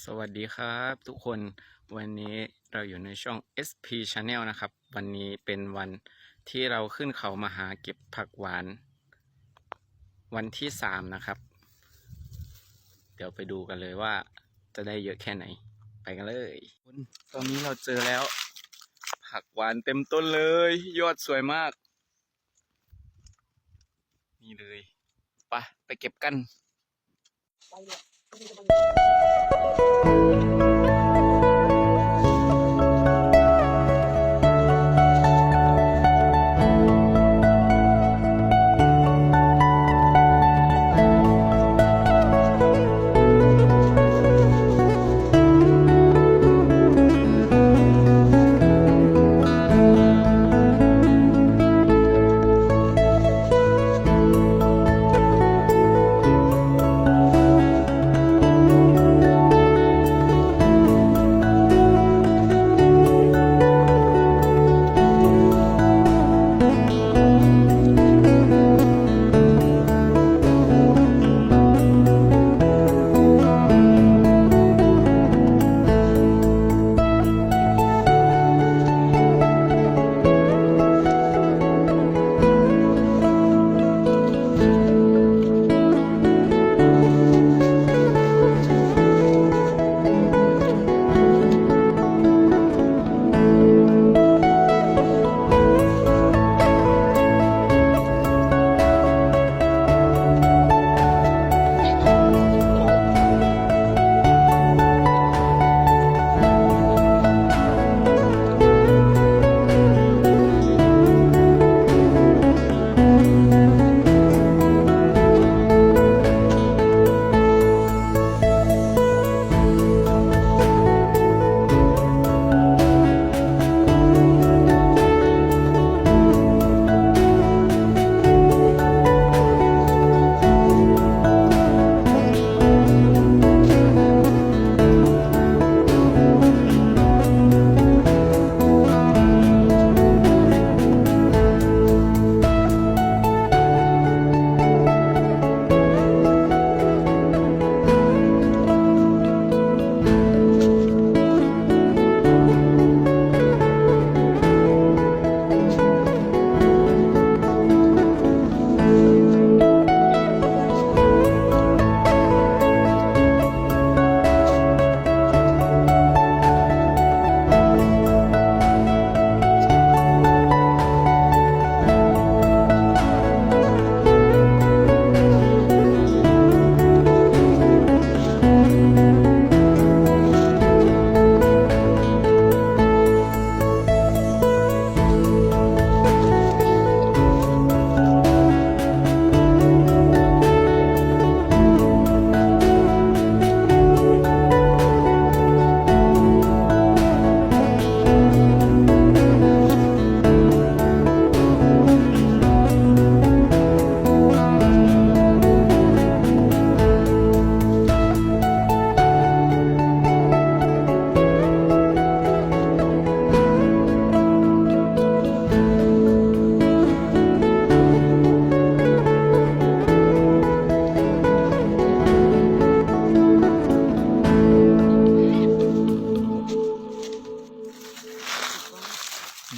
สวัสดีครับทุกคนวันนี้เราอยู่ในช่อง SP Channel นะครับ วันนี้เป็นวันที่เราขึ้นเขามาหาเก็บผักหวานวันที่3นะครับเดี๋ยวไปดูกันเลยว่าจะได้เยอะแค่ไหนไปกันเลยตอนนี้เราเจอแล้วผักหวานเต็มต้นเลยยอดสวยมากนี่เลยไปเก็บกัน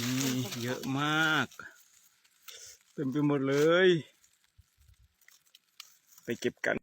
นี่เยอะมากเต็มไปหมดเลยไปเก็บกัน